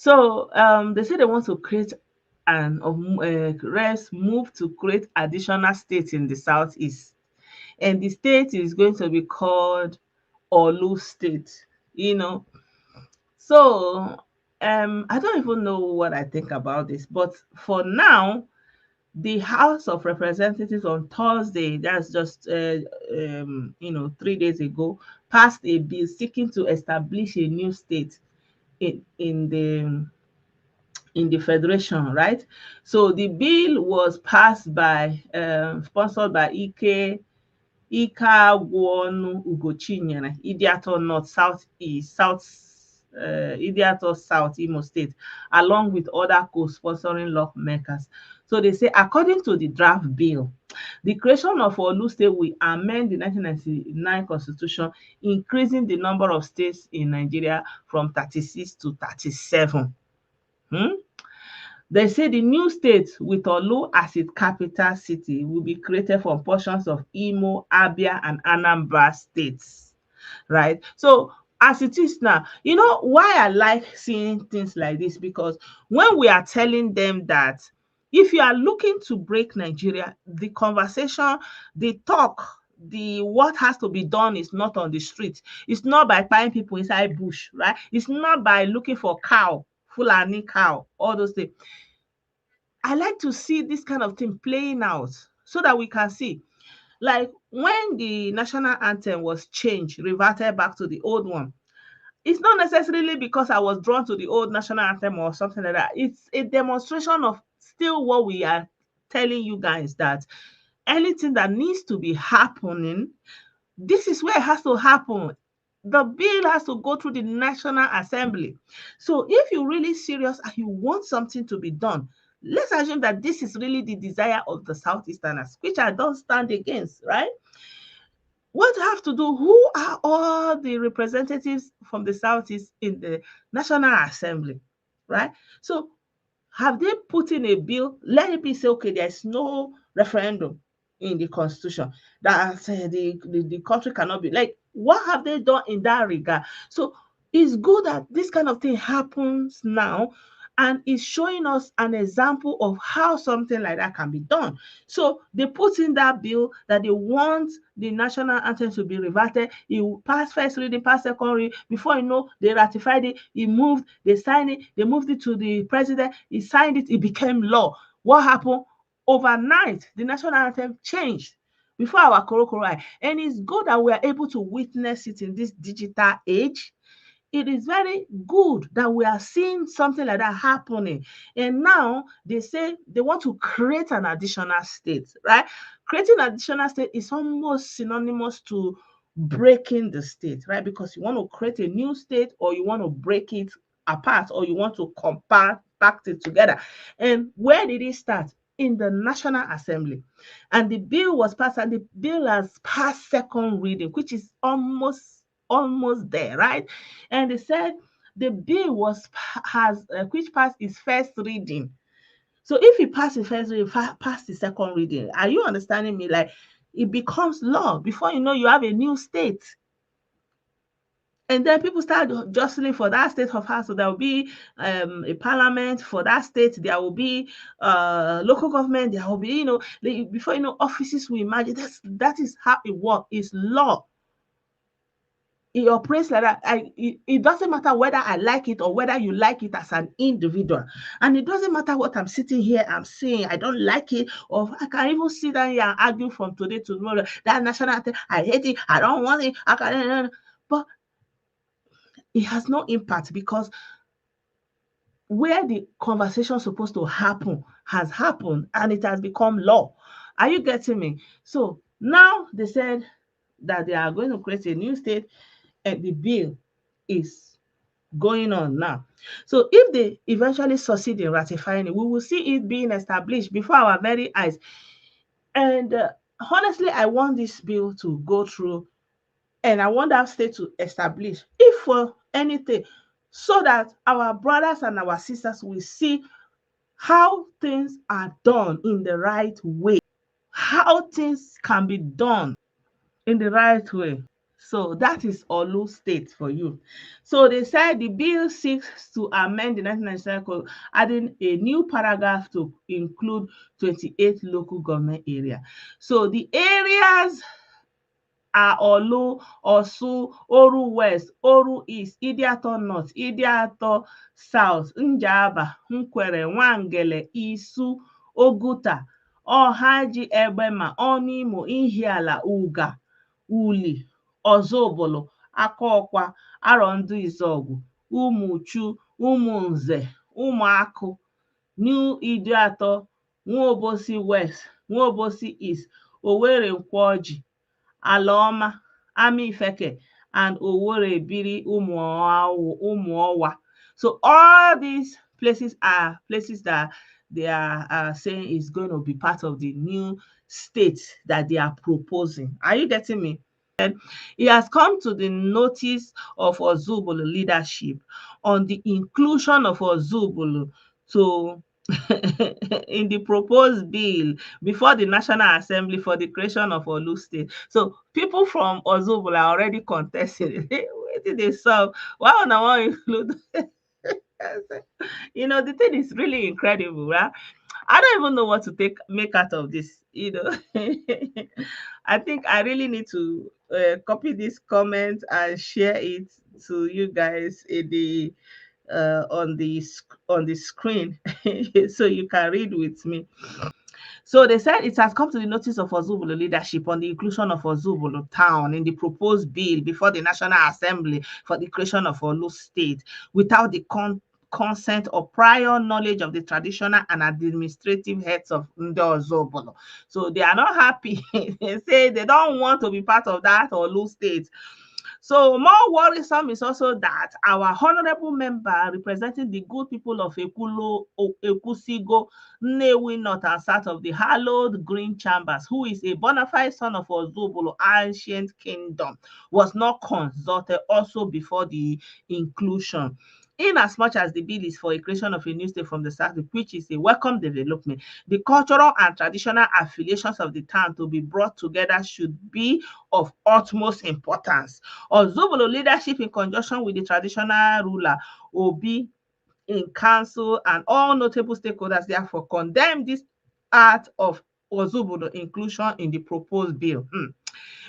So they say they want to create an rest move to create additional states in the southeast, and the state is going to be called Orlu State. You know, so I don't even know what I think about this, but for now, the House of Representatives on Thursday, that's just 3 days ago, passed a bill seeking to establish a new state in the federation, right? So the bill was passed by sponsored by Ikagwonu Ugochinyere, Idiato North Southeast South Idiato South Imo State, along with other co-sponsoring lawmakers. So they say, according to the draft bill, the creation of Orlu State will amend the 1999 Constitution, increasing the number of states in Nigeria from 36 to 37. Hmm? They say the new state with Orlu as its capital city will be created from portions of Imo, Abia, and Anambra states, right? So as it is now, you know why I like seeing things like this? Because when we are telling them that if you are looking to break Nigeria, the conversation, the talk, the what has to be done is not on the street. It's not by buying people inside bush, right? It's not by looking for cow, Fulani cow, all those things. I like to see this kind of thing playing out so that we can see. Like when the national anthem was changed, reverted back to the old one, it's not necessarily because I was drawn to the old national anthem or something like that. It's a demonstration of still what we are telling you guys, that anything that needs to be happening, this is where it has to happen. The bill has to go through the National Assembly. So if you're really serious and you want something to be done, let's assume that this is really the desire of the Southeasterners, which I don't stand against, right? What you have to do, who are all the representatives from the Southeast in the National Assembly, right? So have they put in a bill? Let it be say, okay, there's no referendum in the constitution, that the country cannot be like, what have they done in that regard? So it's good that this kind of thing happens now, and it's showing us an example of how something like that can be done. So they put in that bill that they want the national anthem to be reverted. It will pass first reading, pass second reading. Before you know, they ratified it, it moved, they signed it, they moved it to the president, he signed it, it became law. What happened? Overnight, the national anthem changed before our korokoro eye. And it's good that we are able to witness it in this digital age. It is very good that we are seeing something like that happening. And now they say they want to create an additional state, right? Creating an additional state is almost synonymous to breaking the state, right? Because you want to create a new state, or you want to break it apart, or you want to compact it together. And where did it start? In the National Assembly. And the bill was passed, and the bill has passed second reading, which is almost there, right? And they said the bill has which passed its first reading. So if it passes first reading, pass the second reading. Are you understanding me? Like, it becomes law. Before you know, you have a new state. And then people start jostling for that state of house. So there will be a parliament for that state. There will be local government. There will be, before you know, offices will emerge. That is how it works. It's law. It operates like that. It doesn't matter whether I like it or whether you like it as an individual. And it doesn't matter what I'm sitting here, I'm saying I don't like it, or I can even sit down here and argue from today to tomorrow. That national anthem, I hate it, I don't want it, I can, but it has no impact, because where the conversation is supposed to happen has happened, and it has become law. Are you getting me? So now they said that they are going to create a new state, and the bill is going on now. So if they eventually succeed in ratifying it, we will see it being established before our very eyes. And honestly, I want this bill to go through, and I want that state to establish, if for anything, so that our brothers and our sisters will see how things are done in the right way, how things can be done in the right way. So that is Orlu State for you. So they said the bill seeks to amend the 1997 code, adding a new paragraph to include 28 local government area. So the areas are Orlu, Osu, Oru West, Oru East, Idiato North, Idiato South, Njaba, Nkwere, Nwangele, Isu, Oguta, Ọhaji, Egbema, Onimo, Ihiala, Uga, Uli, Ozobolo, Akọkwa, Arondu Izọgwu, Umuchu, Umunze, Umuakụ, New Idiato, Nwobosi West, Nwobosi East, Owerri Nkwoji, Alaọma, Amifeke, and Oworebiri, Umuowa. So all these places are places that they are saying is going to be part of the new state that they are proposing. Are you getting me? It has come to the notice of Ozubulu leadership on the inclusion of Ozubulu to in the proposed bill before the National Assembly for the creation of Orlu State. So people from Ozubulu are already contesting. Where did they solve? Why would I want to include? The thing is really incredible, right? I don't even know what to make out of this. I think I really need to copy this comment and share it to you guys in the on the screen so you can read with me. So they said it has come to the notice of Ozubulu leadership on the inclusion of Ozubulu town in the proposed bill before the National Assembly for the creation of Orlu State without the consent or prior knowledge of the traditional and administrative heads of Ndo Ozubulu. So they are not happy. They say they don't want to be part of that Orlu State. So more worrisome is also that our honorable member representing the good people of Ekusigo, Nnewi North and South of the hallowed Green Chambers, who is a bona fide son of Ozubulu ancient kingdom, was not consulted also before the inclusion. In as much as the bill is for a creation of a new state from the south, which is a welcome development, the cultural and traditional affiliations of the town to be brought together should be of utmost importance. Ozubulu leadership in conjunction with the traditional ruler, Obi, in council and all notable stakeholders therefore condemn this act of Ozubulu inclusion in the proposed bill.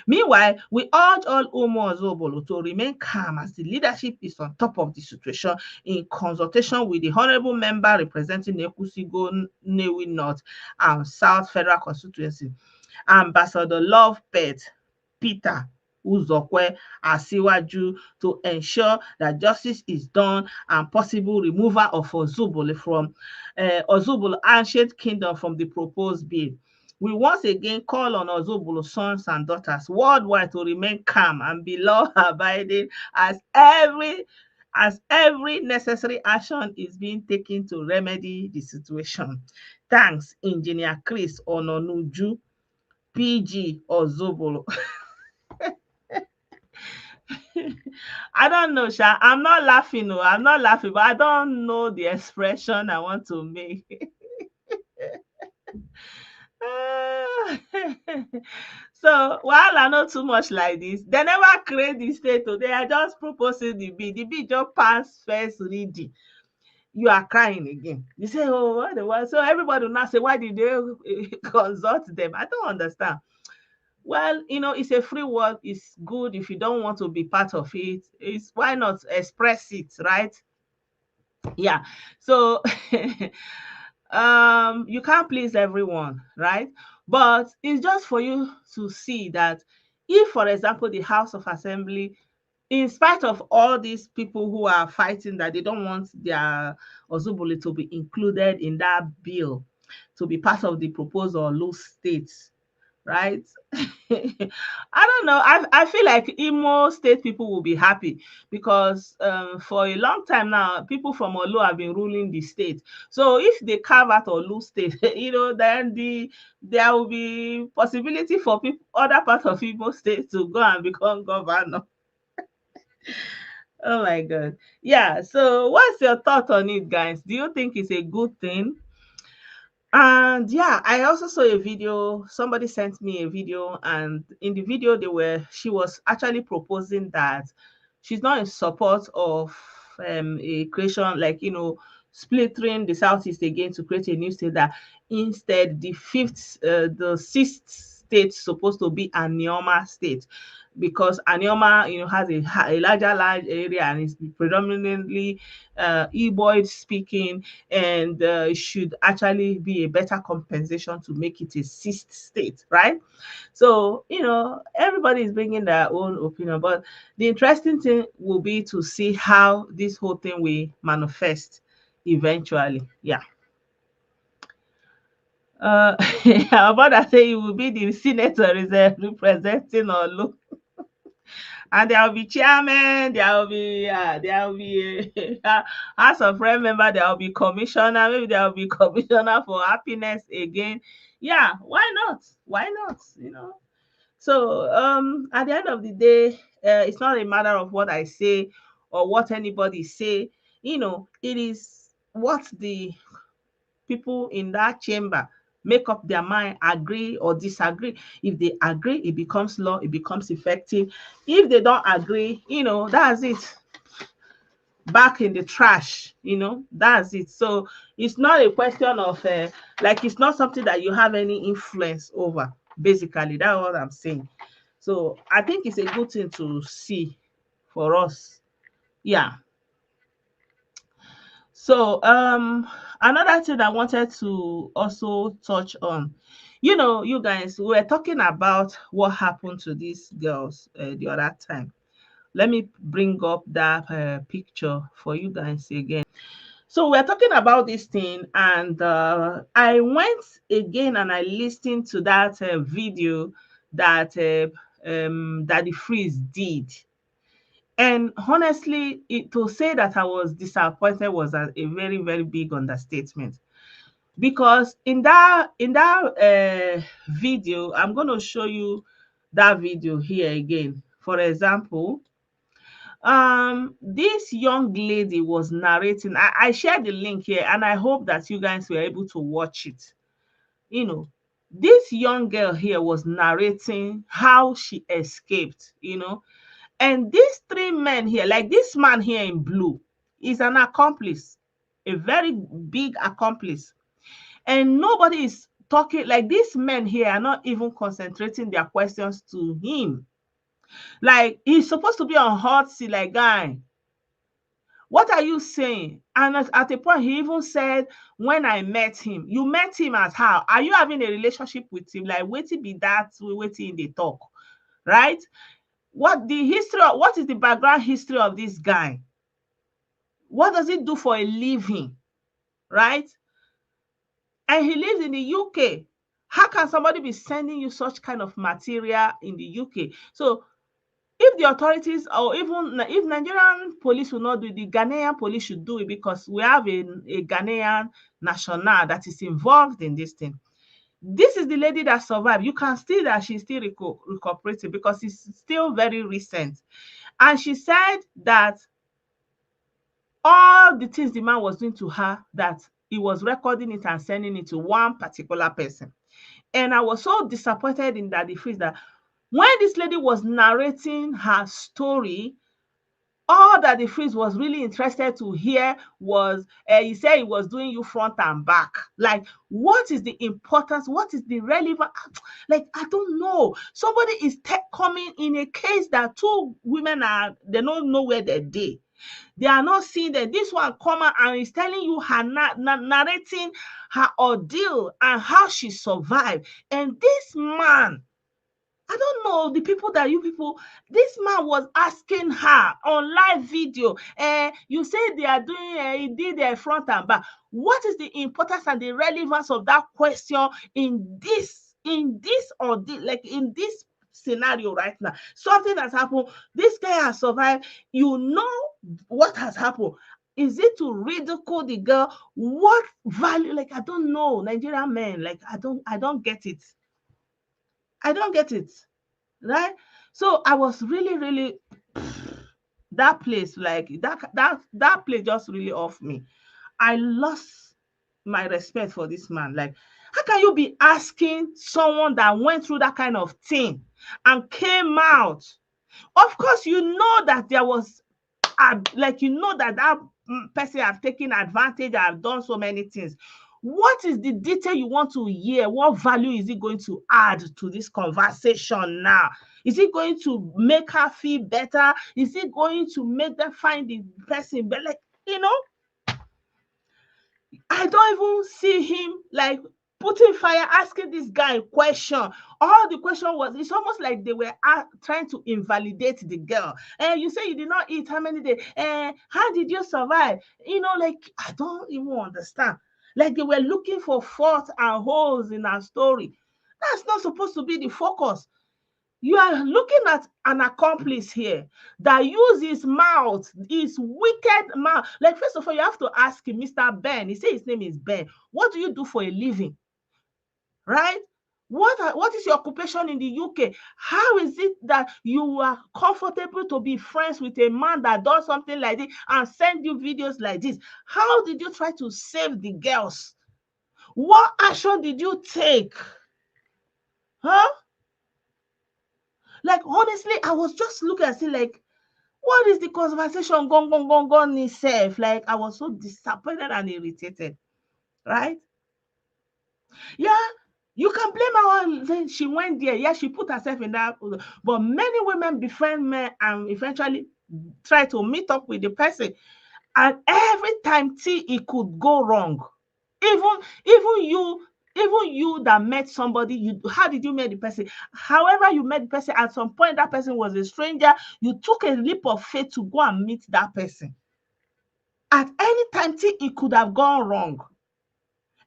Meanwhile, we urge all Umu Ozubulu to remain calm as the leadership is on top of the situation in consultation with the honorable member representing Ekusigo, Nnewi North and South Federal Constituency, Ambassador Love Pet Peter Uzokwe Asiwaju, to ensure that justice is done and possible removal of Ozubulu from Ozubulu ancient kingdom from the proposed bill. We once again call on Ozubulu sons and daughters worldwide to remain calm and be law-abiding as every necessary action is being taken to remedy the situation. Thanks, Engineer Chris Ononuju, PG Ozubulu. I don't know, Sha. I'm not laughing, no. I'm not laughing, but I don't know the expression I want to make. So while I know too much like this, they never create the state. They are just proposing the bill. The bill just passed first reading. You are crying again. You say, oh, what the what? So everybody will now say, why did they consult them? I don't understand. Well, it's a free world. It's good if you don't want to be part of it. It's why not express it, right? Yeah. So you can't please everyone, right? But it's just for you to see that if, for example, the House of Assembly, in spite of all these people who are fighting that they don't want their Ozubulu to be included in that bill, to be part of the proposal loose states, right? I don't know. I feel like Imo state people will be happy because for a long time now, people from Orlu have been ruling the state. So if they carve out Orlu state, then there will be possibility for people other parts of Imo state to go and become governor. Oh my God. Yeah. So what's your thought on it, guys? Do you think it's a good thing? And yeah, I also saw a video. Somebody sent me a video, and in the video, she was actually proposing that she's not in support of a creation, like, splitting the Southeast again to create a new state. That instead, the sixth state supposed to be a Neoma state, because Anioma, has a large area and is predominantly Igbo speaking, and it should actually be a better compensation to make it a sixth state, right? So, everybody is bringing their own opinion, but the interesting thing will be to see how this whole thing will manifest eventually. Yeah. Our brother say he will be the senator is representing Orlu. And there will be chairman, there will be House of Rep member, there will be commissioner, maybe there will be commissioner for happiness again. Yeah, why not? Why not? So at the end of the day, it's not a matter of what I say or what anybody say. It is what the people in that chamber make up their mind, agree or disagree. If they agree, it becomes law, it becomes effective. If they don't agree, that's it. Back in the trash, that's it. So it's not a question of like, it's not something that you have any influence over. Basically, that's what I'm saying. So I think it's a good thing to see for us. Yeah. So another thing I wanted to also touch on, you guys, we were talking about what happened to these girls the other time. Let me bring up that picture for you guys again. So we're talking about this thing, and I went again and I listened to that video that Daddy Freeze did. And honestly, to say that I was disappointed was a very, very big understatement. Because in that video, I'm going to show you that video here again. For example, this young lady was narrating. I shared the link here, and I hope that you guys were able to watch it. This young girl here was narrating how she escaped. And these three men here, like this man here in blue, is an accomplice, a very big accomplice. And nobody is talking, like these men here are not even concentrating their questions to him. Like, he's supposed to be on hot seat, like, guy, what are you saying? And at a point, he even said, when I met him, you met him as how? Are you having a relationship with him? Like, waiting be that, waiting they talk, right? What is the background history of this guy? What does he do for a living, right? And he lives in the UK. How can somebody be sending you such kind of material in the UK? So if the authorities, or even if Nigerian police will not do it, the Ghanaian police should do it, because we have a Ghanaian national that is involved in this thing. This is the lady that survived. You can see that she's still recuperating, because it's still very recent. And she said that all the things the man was doing to her, that he was recording it and sending it to one particular person. And I was so disappointed in that Freeze, that when this lady was narrating her story, all that the Freeze was really interested to hear was, he said he was doing you front and back. Like, what is the importance? What is the relevant? Like, I don't know. Somebody is coming in a case that two women they don't know where they're. They are not seeing that this one come out and is telling you her narrating her ordeal and how she survived. And this man, I don't know the people that you people, this man was asking her on live video, you say they are doing, he did their front and back. What is the importance and the relevance of that question in this ordeal, like in this scenario right now? Something has happened. This guy has survived. You know what has happened. Is it to ridicule the girl? What value? Like, I don't know. Nigerian men, like, I don't get it. I don't get it. Right? So I was really, really that place, like that place just really off me. I lost my respect for this man. Like, how can you be asking someone that went through that kind of thing and came out? Of course, you know that there was, like, you know that that person have taken advantage, have done so many things. What is the detail you want to hear? What value is it going to add to this conversation now? Is it going to make her feel better? Is it going to make them find the person better? Like, you know, I don't even see him like putting fire, asking this guy a question. All the question was, it's almost like they were trying to invalidate the girl. And you say you did not eat how many days? How did you survive? You know, like, I don't even understand. Like, they were looking for fault and holes in our story. That's not supposed to be the focus. You are looking at an accomplice here that uses his mouth, his wicked mouth. Like, first of all, you have to ask him, Mr. Ben. He said his name is Ben. What do you do for a living? Right? What is your occupation in the UK? How is it that you are comfortable to be friends with a man that does something like this and send you videos like this? How did you try to save the girls? What action did you take? Huh? Like, honestly, I was just looking and see, like, what is the conversation gone itself? Like, I was so disappointed and irritated, right? Yeah, you can blame her. Then she went there. Yeah, she put herself in that. But many women befriend men and eventually try to meet up with the person. And every time, it could go wrong. Even you that met somebody, how did you meet the person? However you met the person, at some point that person was a stranger. You took a leap of faith to go and meet that person. At any time, it could have gone wrong.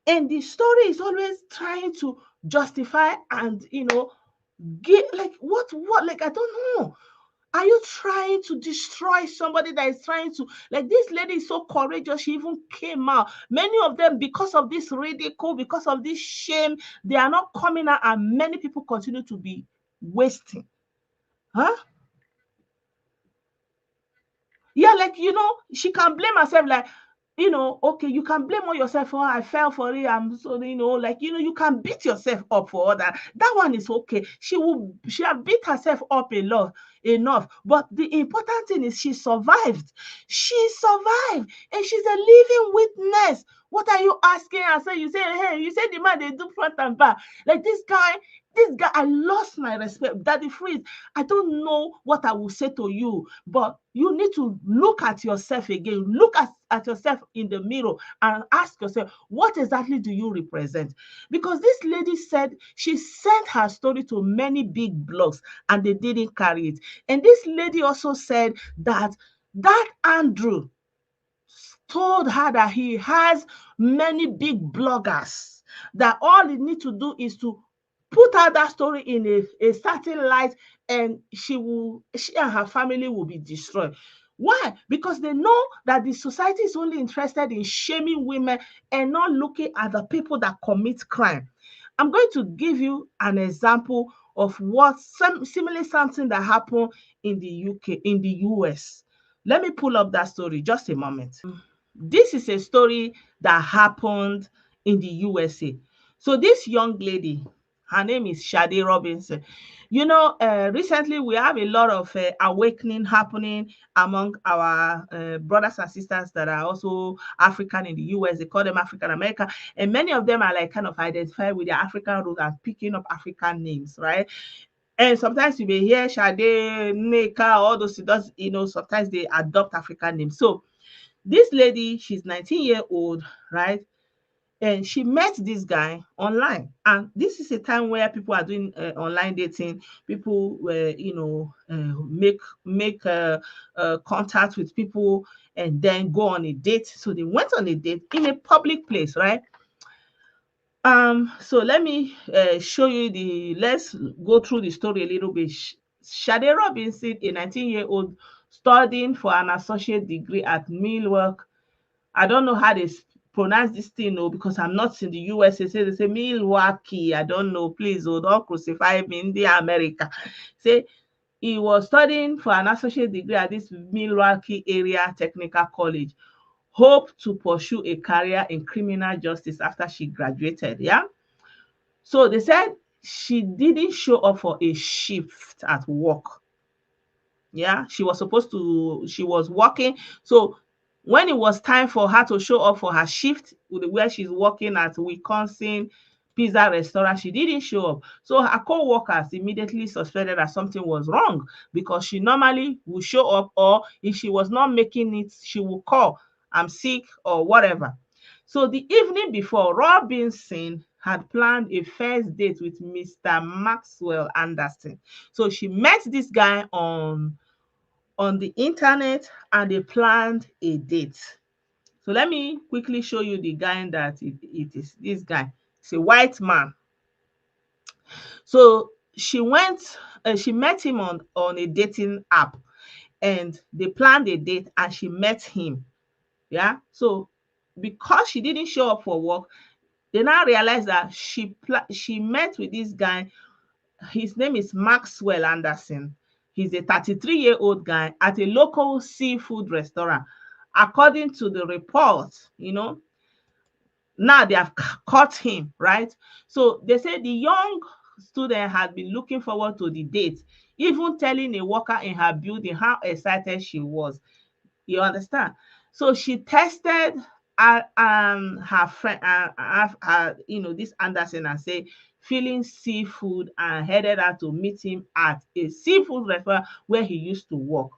And the story is always trying to justify and, get, like, what, like, I don't know. Are you trying to destroy somebody that is trying to, like, this lady is so courageous, she even came out. Many of them, because of this ridicule, because of this shame, they are not coming out, and many people continue to be wasting. Huh? Yeah, like, she can blame herself, like, okay, you can blame all yourself for, I fell for it, I'm so, like, you can beat yourself up for all that. That one is okay. She have beat herself up a lot enough, but the important thing is she survived. She survived, and she's a living witness. What are you asking her? So you say, hey, you say the man they do front and back. Like, this guy, I lost my respect. Daddy Freeze, I don't know what I will say to you, but you need to look at yourself again. Look at yourself in the mirror and ask yourself, what exactly do you represent? Because this lady said she sent her story to many big blogs and they didn't carry it. And this lady also said that Andrew told her that he has many big bloggers, that all he needs to do is to put out that story in a certain light, and she and her family will be destroyed. Why? Because they know that the society is only interested in shaming women and not looking at the people that commit crime. I'm going to give you an example of what similarly something that happened in the UK, in the US. Let me pull up that story, just a moment. This is a story that happened in the USA. So this young lady, her name is Shade Robinson. Recently we have a lot of awakening happening among our brothers and sisters that are also African in the US. They call them African American, and many of them are like kind of identified with their African roots and picking up African names, right? And sometimes you may hear Shade, Neka, all those things, sometimes they adopt African names. So this lady, she's 19-year-old, right? And she met this guy online. And this is a time where people are doing online dating. People were, make contact with people and then go on a date. So they went on a date in a public place, right? So let me show you let's go through the story a little bit. Shade Robinson, a 19-year-old studying for an associate degree at Milwaukee. I don't know how they pronounce this thing, because I'm not in the US. They say Milwaukee. I don't know. Please, don't crucify me in the America. Say he was studying for an associate degree at this Milwaukee area technical college. hoped to pursue a career in criminal justice after she graduated. Yeah. So they said she didn't show up for a shift at work. Yeah, she was working. So when it was time for her to show up for her shift where she's working at Wisconsin pizza restaurant, she didn't show up. So her co-workers immediately suspected that something was wrong, because she normally would show up, or if she was not making it, she would call, I'm sick or whatever. So the evening before, Robinson had planned a first date with Mr. Maxwell Anderson. So she met this guy on the internet, and they planned a date. So let me quickly show you the guy that it is. This guy, it's a white man. So she met him on a dating app, and they planned a date, and she met him. Yeah. So because she didn't show up for work, they now realized that she met with this guy. His name is Maxwell Anderson. He's a 33-year-old guy at a local seafood restaurant. According to the report, now they have caught him, right? So they say the young student had been looking forward to the date, even telling a worker in her building how excited she was. You understand? So she tested her friend, this Anderson, and say feeling seafood, and headed out to meet him at a seafood restaurant where he used to work.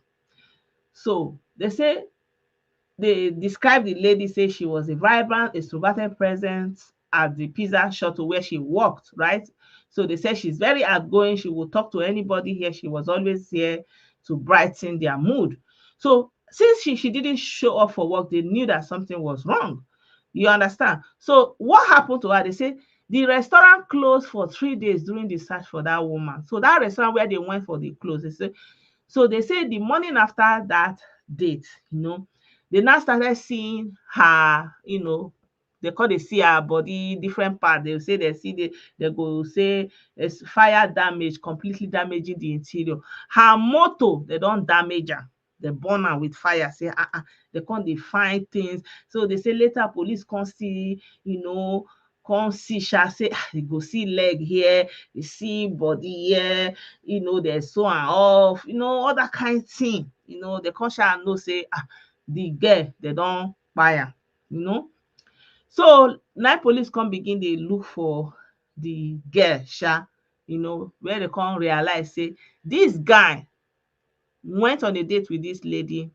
So they described the lady, say she was a vibrant, extroverted presence at the pizza shuttle where she worked, right? So they said she's very outgoing. She will talk to anybody here. She was always here to brighten their mood. So since she didn't show up for work, they knew that something was wrong. You understand? So what happened to her? They say the restaurant closed for 3 days during the search for that woman. So that restaurant where they went for the close, they say the morning after that date, they now started seeing her, they see her body, different parts. They say they go say it's fire damage, completely damaging the interior. Her motor, they don't damage her. They burn her with fire. Say, they can't find things. So they say later police come see, come see her, say, you go see leg here, you see body here, there's so and off, all that kind of thing. They come share know say, the girl, they don't fire, So now police come begin dey look for the girl, where they come realize say this guy went on a date with this lady.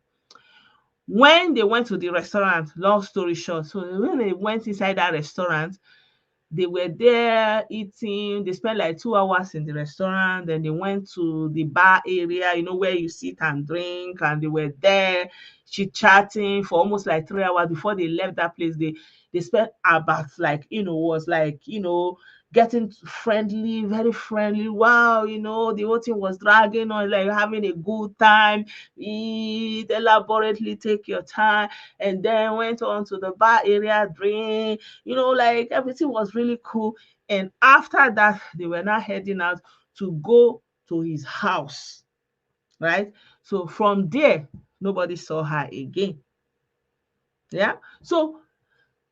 When they went to the restaurant, long story short, so when they went inside that restaurant, they were there eating. They spent like 2 hours in the restaurant. Then they went to the bar area, where you sit and drink. And they were there chit-chatting for almost like 3 hours before they left that place. They spent about like, was like, getting friendly, very friendly. Wow, the whole thing was dragging on, like having a good time. Eat elaborately, take your time. And then went on to the bar area, drink, like everything was really cool. And after that, they were now heading out to go to his house, right? So from there, nobody saw her again. Yeah. So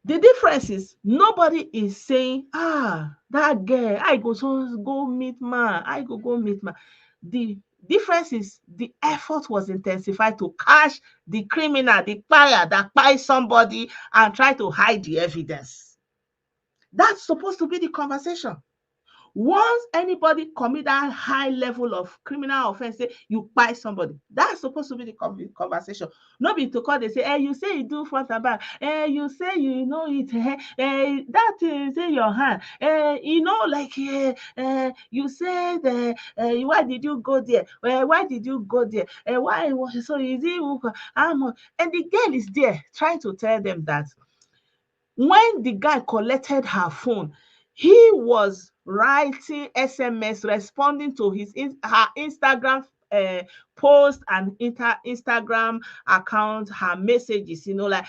the difference is nobody is saying, that girl, I go meet man, I go meet man. The difference is the effort was intensified to catch the criminal, the buyer that buys somebody and try to hide the evidence. That's supposed to be the conversation. Once anybody commit that high level of criminal offense, say you buy somebody, that's supposed to be the conversation. Not be to call, they say, you say you do front and back, you say you know it, that is in your hand, like you said, why did you go there? Why did you go there? Why? So is it? And the girl is there trying to tell them that when the guy collected her phone, he was writing SMS, responding to her Instagram post and Instagram account, her messages, like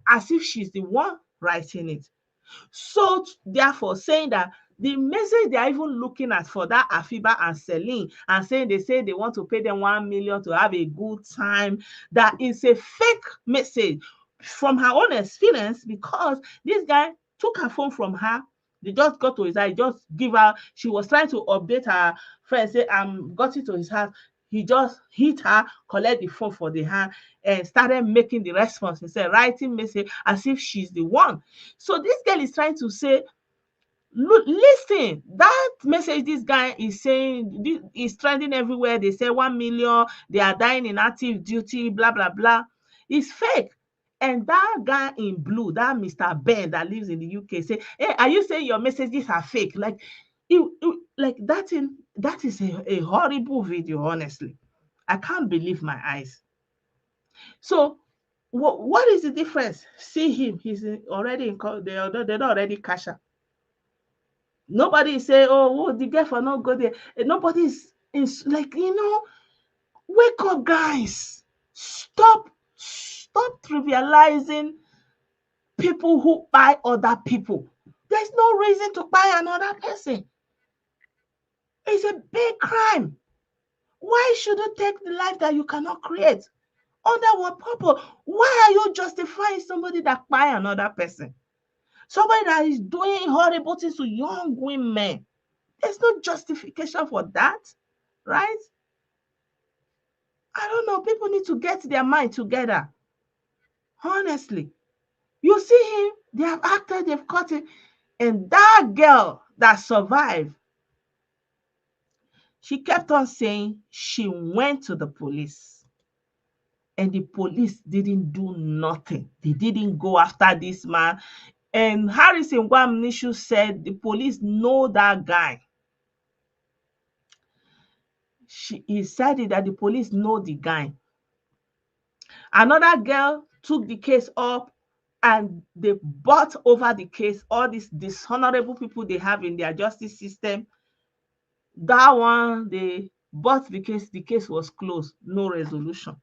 as if she's the one writing it. So therefore, saying that the message they are even looking at for that Afiba and Celine, and saying they say they want to pay them 1 million to have a good time, that is a fake message. from her own experience, because this guy took her phone from her. They just got to his house, just give her. She was trying to update her friend, say, got it to his house. He just hit her, collect the phone for the hand, and started making the response. He said, writing message as if she's the one. So this girl is trying to say, look, listen, that message this guy is saying is trending everywhere. They say 1 million, they are dying in active duty, blah, blah, blah. It's fake. And that guy in blue, that Mr. Ben that lives in the UK, say, hey, are you saying your messages are fake? Like, like that is a horrible video, honestly. I can't believe my eyes. So what is the difference? See him, he's already in call, they're already cash out. Nobody is saying, oh, the girl for not go there. Nobody is like, wake up, guys. Stop trivializing people who buy other people. There's no reason to buy another person. It's a big crime. Why should you take the life that you cannot create? Under what purpose? Why are you justifying somebody that buy another person? Somebody that is doing horrible things to young women. There's no justification for that, right? I don't know. People need to get their mind together. Honestly. You see him, they have acted, they've caught him. And that girl that survived, she kept on saying she went to the police. And the police didn't do nothing. They didn't go after this man. And Harrison Gwamnishu said the police know that guy. He said it that the police know the guy. Another girl took the case up and they bought over the case. All these dishonorable people they have in their justice system. That one, they bought the case was closed. No resolution.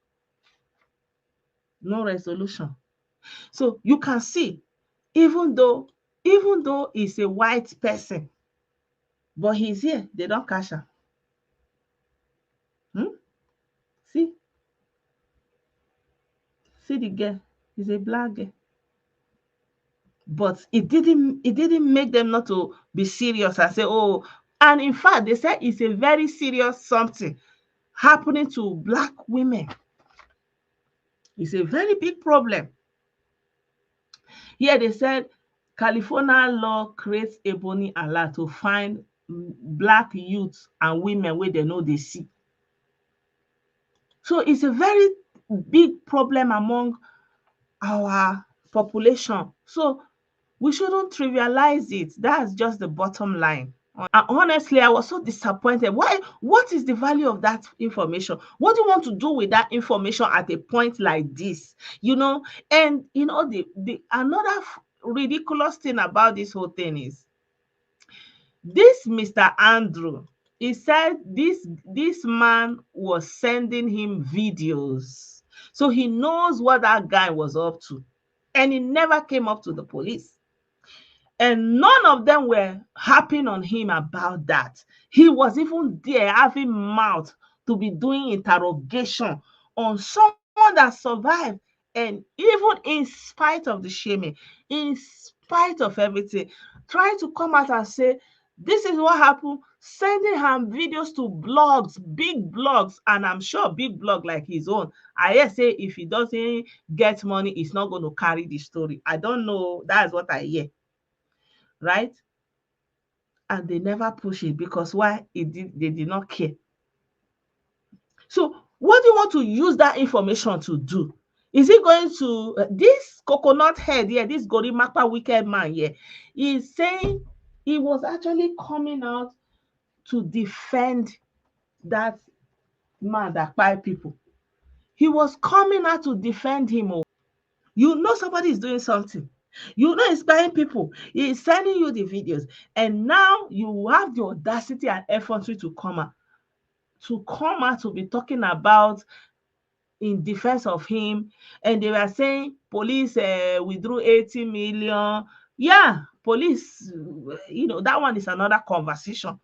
No resolution. So you can see, even though he's a white person, but he's here, they don't catch him. See the girl, he's a black girl. But it didn't make them not to be serious and say, oh, and in fact, they said it's a very serious something happening to black women. It's a very big problem. Here they said California law creates ebony alert to find black youths and women where they know they see. So it's a very big problem among our population. So we shouldn't trivialize it. That's just the bottom line. And honestly, I was so disappointed. Why? What is the value of that information? What do you want to do with that information at a point like this? And the another ridiculous thing about this whole thing is this Mr. Andrew. He said this man was sending him videos, so he knows what that guy was up to, and he never came up to the police. And none of them were harping on him about that. He was even there having mouth to be doing interrogation on someone that survived. And even in spite of the shaming, in spite of everything, trying to come out and say, this is what happened, sending him videos to blogs, big blogs, and I'm sure big blog like his own. I say if he doesn't get money, he's not going to carry the story. I don't know. That's what I hear. Right? And they never push it because why? They did not care. So what do you want to use that information to do? Is he going to this coconut head here, this Gorimapa wicked man here, is saying he was actually coming out to defend that man that buy people. He was coming out to defend him. Somebody is doing something. He's buying people. He's sending you the videos. And now you have the audacity and effrontery to come out to be talking about in defense of him. And they were saying police withdrew 80 million. Yeah, police, that one is another conversation.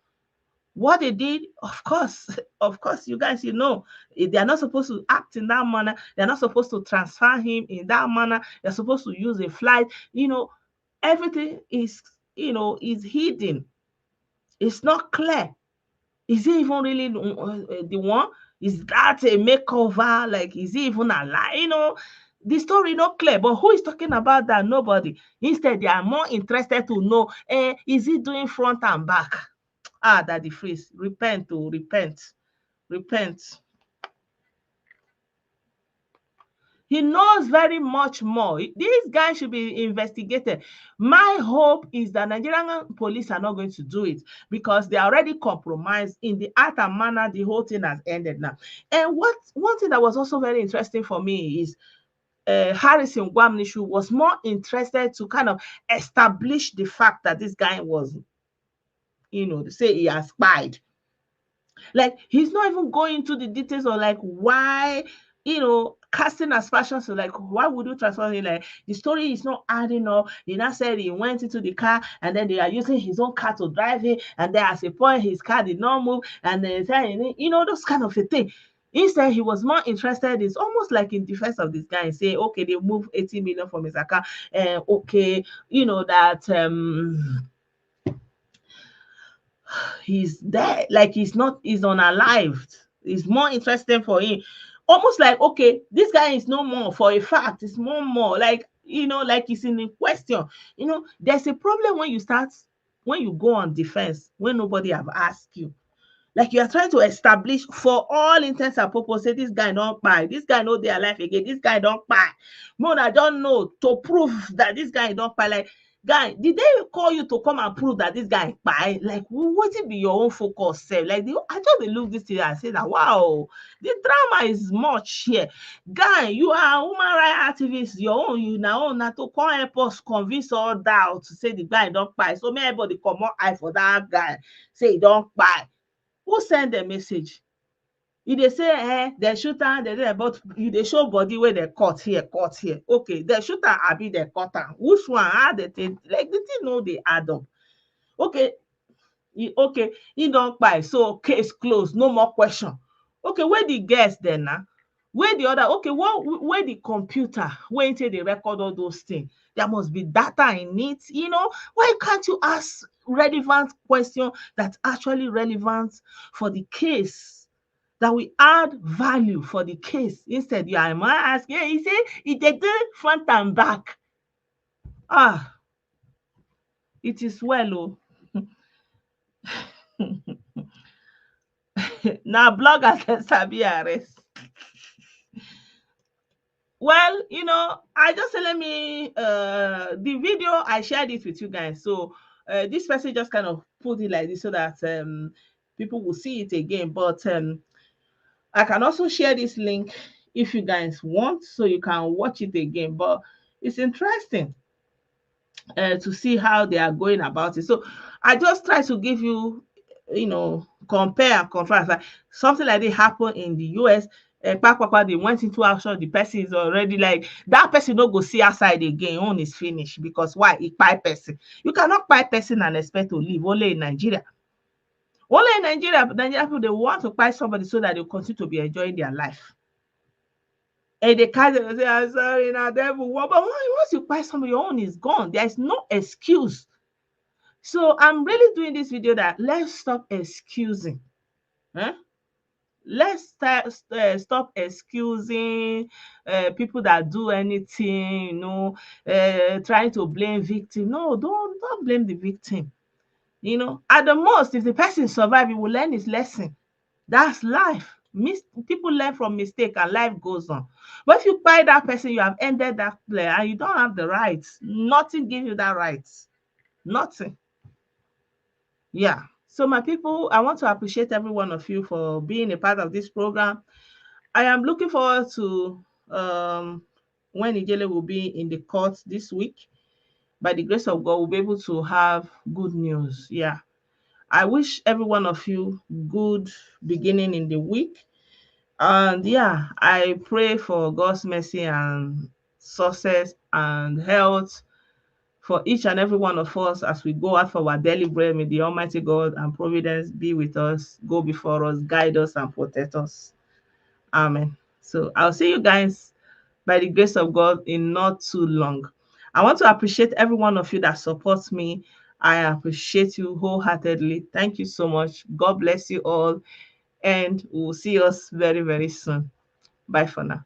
What they did, of course, of course, you guys, they are not supposed to act in that manner. They're not supposed to transfer him in that manner. They're supposed to use a flight. Everything is hidden. It's not clear. Is he even really the one? Is that a makeover? Like, is he even alive? The story not clear, but who is talking about that? Nobody. Instead, they are more interested to know, is he doing front and back? Ah, Daddy Freeze, repent, oh, repent, repent. He knows very much more. This guy should be investigated. My hope is that Nigerian police are not going to do it because they are already compromised in the art and manner. The whole thing has ended now. And one thing that was also very interesting for me is Harrison Gwamnishu was more interested to kind of establish the fact that this guy was, to say he has spied. Like, he's not even going into the details of like why, casting aspersions. So like, why would you transfer him? Like, the story is not adding up. He now said he went into the car and then they are using his own car to drive it, and then at a point his car did not move, and then those kind of a thing. Instead, he was more interested. It's almost like in defense of this guy, and say, okay, they moved 80 million from his account, and okay, that he's dead, like he's unalived. It's more interesting for him, almost like, okay, this guy is no more. For a fact, it's more like, like it's in question. There's a problem when you go on defense when nobody have asked you. Like, you are trying to establish for all intents and purposes, say this guy don't buy, this guy no dey alive again, this guy don't buy. No, I don't know, to prove that this guy don't buy. Like, guy, did they call you to come and prove that this guy buy? Like, what it be your own focus sef? Like, I just dey look this thing and say that, wow, the drama is much here. Guy, you are a human rights activist. Your own, you na own na to come help us convince all doubt to say the guy don't buy. So make everybody comot eye for that guy, say he don't buy. Who send the message? You dey say dem shoot am, but you dey show body wey dem cut here, cut here. Okay, dem shoot am abi dem cut am? Which one? How dem take? Like, the thing no dey add up. Okay, he don kpai, so case closed, no more question. Okay, where the girls dem na? Where the other? Okay, where the computer wey im take dey record all those things? There must be data in it. Why can't you ask relevant question that's actually relevant for the case, that will add value for the case? Instead, you are asking, he say e dey dey front and back. It is well, oh. Now bloggers dem sabi arrest. Well, I just say, let me the video, I shared it with you guys. So this person just kind of put it like this so that people will see it again. But I can also share this link if you guys want, so you can watch it again. But it's interesting to see how they are going about it. So I just try to give you, compare and contrast. Like, something like this happened in the US. They went into action. The person is already, like, that person no go see outside again. Own is finished, because why? He buy person. You cannot buy person and expect to live. Only in Nigeria. Only in Nigeria people, they want to buy somebody so that they continue to be enjoying their life. And they can't say, I'm sorry, now devil. But once you buy somebody, your own is gone. There is no excuse. So I'm really doing this video that let's stop excusing. Let's stop excusing people that do anything, trying to blame victim. No, don't blame the victim. At the most, if the person survive, he will learn his lesson. That's life. People learn from mistake and life goes on. But if you buy that person, you have ended that player and you don't have the rights. Nothing gives you that rights. Nothing. Yeah. So my people, I want to appreciate every one of you for being a part of this program. I am looking forward to when Ijele will be in the court this week. By the grace of God, we'll be able to have good news. Yeah. I wish every one of you good beginning in the week. And yeah, I pray for God's mercy and success and health for each and every one of us as we go out for our daily bread. May the Almighty God and Providence be with us, go before us, guide us, and protect us. Amen. So I'll see you guys by the grace of God in not too long. I want to appreciate every one of you that supports me. I appreciate you wholeheartedly. Thank you so much. God bless you all. And we'll see us very, very soon. Bye for now.